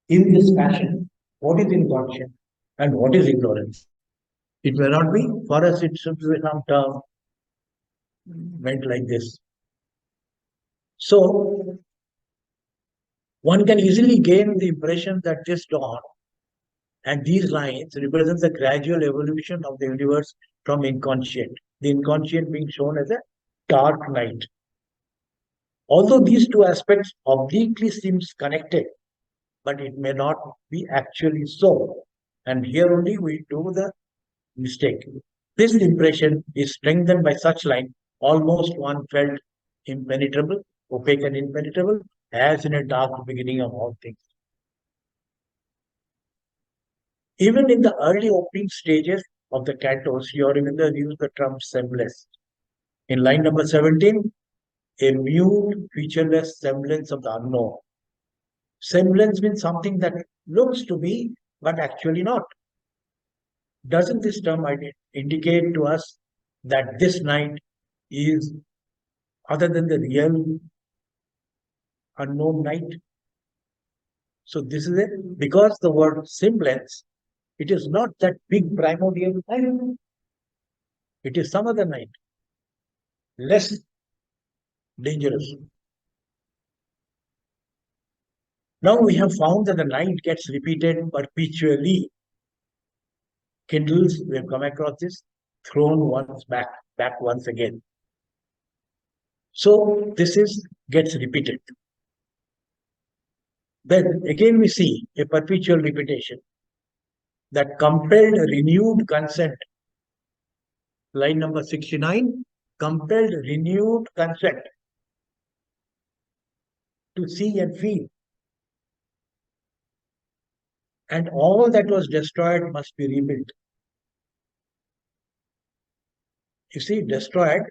in this fashion what is inconscient and what is ignorance. It may not be, for us it should be some term meant like this. So one can easily gain the impression that this dawn and these lines represent the gradual evolution of the universe from inconscient, the inconscient being shown as a dark night. Although these two aspects obliquely seems connected, but it may not be actually so. And here only we do the mistake. This impression is strengthened by such line, almost one felt impenetrable, opaque and impenetrable, as in a dark beginning of all things. Even in the early opening stages of the cantos, Aurobindo used the term semblance. In line number 17, a mute, featureless semblance of the unknown. Semblance means something that looks to be, but actually not. Doesn't this term indicate to us that this night is other than the real unknown night? So this is it. Because the word semblance, it is not that big primordial night. It is some other night, less dangerous. Now we have found that the night gets repeated perpetually. Kindles, we have come across this, thrown once back once again. So this is gets repeated. Then again we see a perpetual repetition that compelled renewed consent. Line number 69, compelled renewed consent to see and feel. And all that was destroyed must be rebuilt. You see, destroyed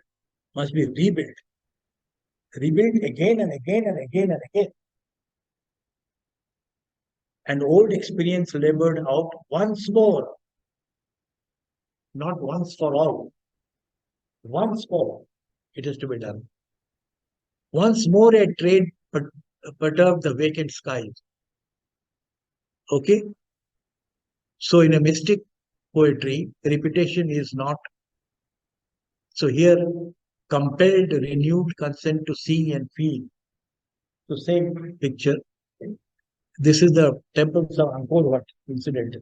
must be rebuilt. Rebuilt again and again and again and again. And old experience labored out once more, not once for all. Once more, it is to be done. Once more, a trade perturbed the vacant skies. Okay? So, in a mystic poetry, repetition is not. So, here, compelled renewed consent to see and feel. So, same picture. This is the temples of Angkor Wat incident.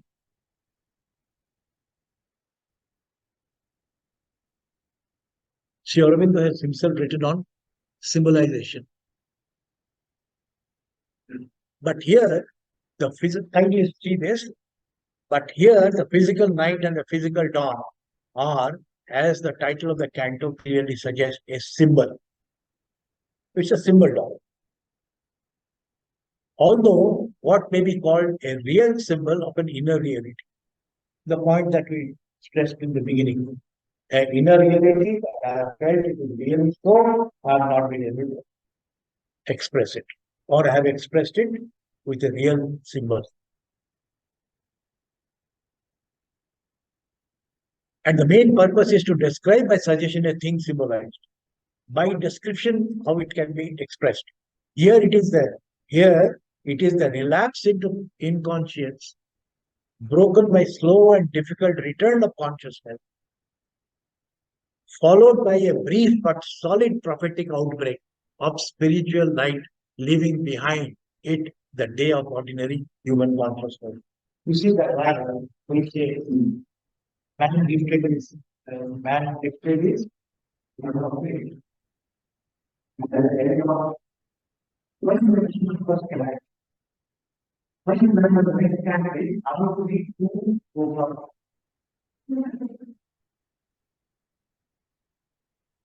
Sri Aurobindo has himself written on symbolization. But here, the physical, kindly see this, but here the physical night and the physical dawn are, as the title of the canto clearly suggests, a symbol. It's a symbol dawn. Although what may be called a real symbol of an inner reality. The point that we stressed in the beginning. An inner reality that I have felt it is real so, I have not been able to express it. Or I have expressed it with a real symbol. And the main purpose is to describe by suggestion a thing symbolized. By description, how it can be expressed. Here it is the relapse into inconscience, broken by slow and difficult return of consciousness, followed by a brief but solid prophetic outbreak of spiritual light, leaving behind it the day of ordinary human consciousness. You see that line, which says, man gifted is, when the first connect, when you remember the next candidate, I want to be two over.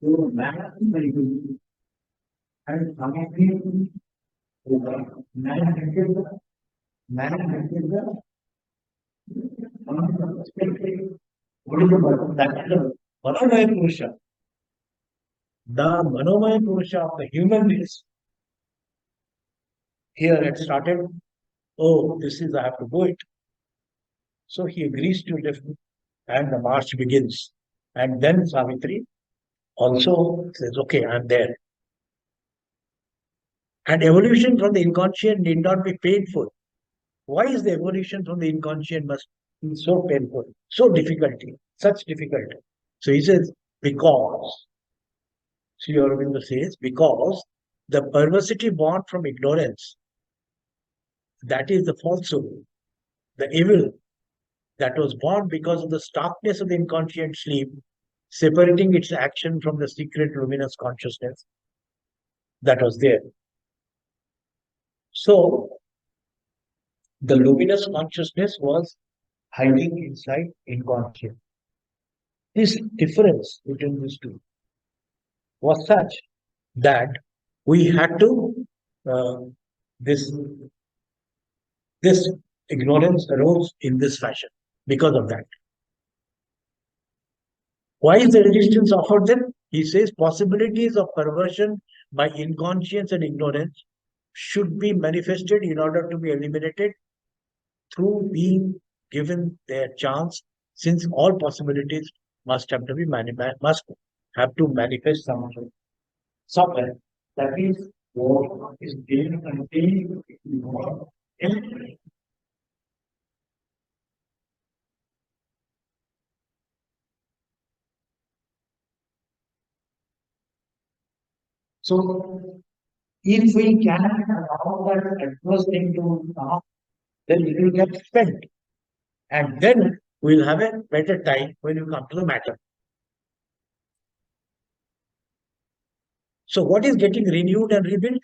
So, man is very good. And something man is the what is the that Manomaya Purusha, the Manomaya Purusha of the human race. Here it started, oh, this is, I have to do it. So he agrees to lift, and the march begins. And then Savitri also says, okay, I'm there. And evolution from the inconscient need not be painful. Why is the evolution from the inconscient must be so painful, so difficulty, such difficulty? So he says, because, Sri Aurobindo says, because the perversity born from ignorance, that is the falsehood, the evil that was born because of the starkness of the inconscient sleep, separating its action from the secret luminous consciousness that was there. So, the luminous consciousness was hiding inside inconscient. This difference between these two was such that we had to, this ignorance arose in this fashion because of that. Why is the resistance offered then? He says possibilities of perversion by inconscience and ignorance should be manifested in order to be eliminated through being given their chance, since all possibilities must have to be manifest somewhere. That is what is there contained in. So if we can allow that adverse thing to come, then it will get spent. And then we'll have a better time when you come to the matter. So what is getting renewed and rebuilt?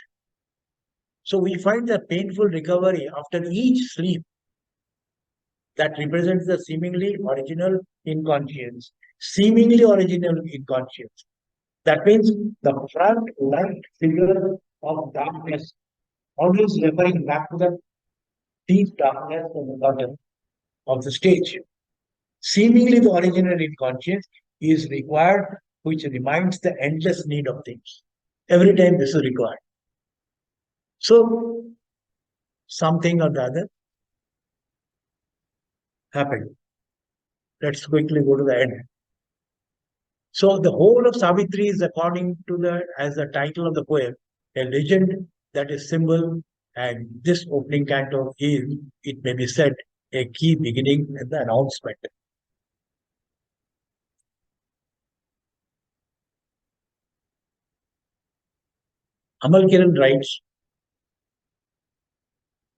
So we find the painful recovery after each sleep that represents the seemingly original inconscience. Seemingly original inconscience. That means the front light figure of darkness, always referring back to the deep darkness in the bottom of the stage. Seemingly the original inconscience is required, which reminds the endless need of things. Every time this is required. So something or the other happened. Let's quickly go to the end. So the whole of Savitri is according to as the title of the poem, a legend that is symbol, and this opening canto is, it may be said, a key beginning and the announcement. Amal Kiran writes,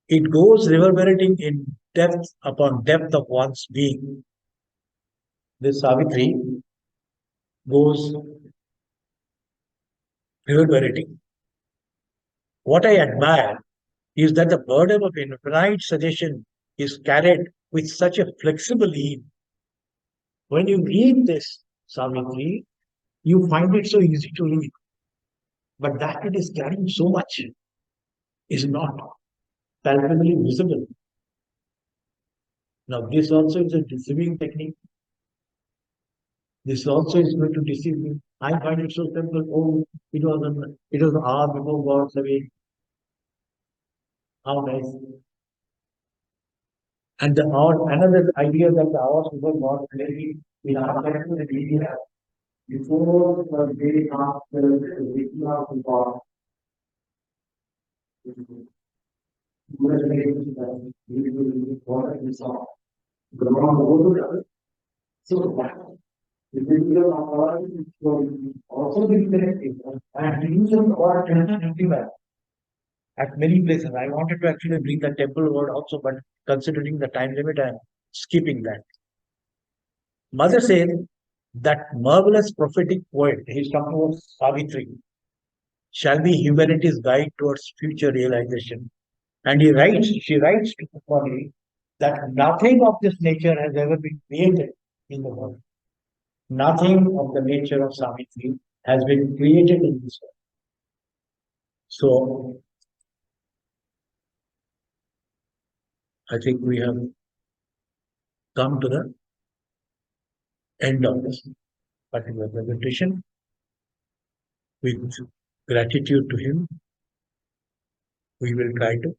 it goes reverberating in depth upon depth of one's being. This Savitri goes reverberating. What I admire is that the burden of infinite suggestion is carried with such a flexible ease. When you read this Savitri, you find it so easy to read, but that it is carrying so much is not palpably visible. Now, this also is a deceiving technique. This also is going to deceive me. I find it so simple. Oh, it was an hour before God's away. How nice. And the hour, another idea that the hours before God's away, in our collective idea, before the day after the waking up of God, so that the video of our will also be connected and use of our everywhere at many places. I wanted to actually bring the temple word also, but considering the time limit, I'm skipping that. Mother said that marvelous prophetic poet, he's talking about Savitri, shall be humanity's guide towards future realization. And she writes to Kukmani that nothing of this nature has ever been created in the world. Nothing of the nature of Savitri has been created in this world. So I think we have come to the end of this particular presentation. With gratitude to him, we will try to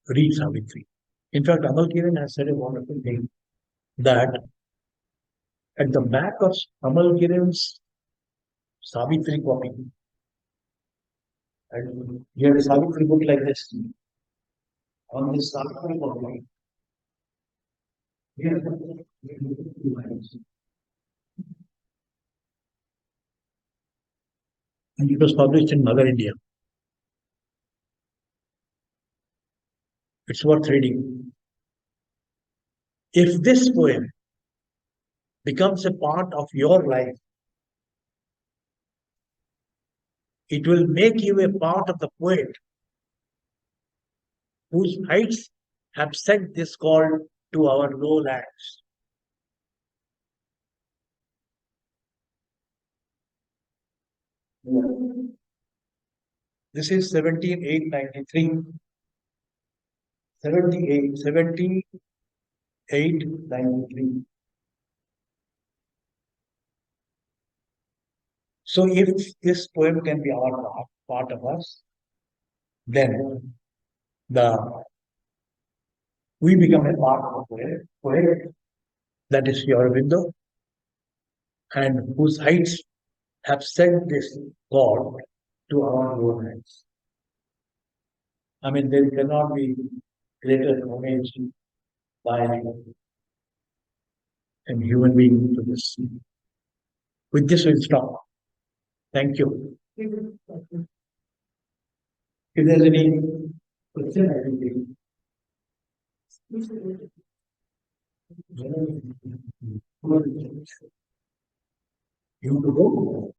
read Savitri. In fact, Amal Kiran has said a wonderful thing that at the back of Amal Kiran's Savitri copy, and here is Savitri book like this. On this Savitri copy, here and it was published in Mother India. It's worth reading. If this poem becomes a part of your life, it will make you a part of the poet whose heights have sent this call to our lowlands. This is 17893. 7893. So if this poem can be our part of us, then we become a part of the poet that is Aurobindo, and whose heights have sent this God to our lowlands. I mean, there cannot be greater homage by a human being to this. With this, we'll stop. Thank you. If there's any question, I will take. You to go.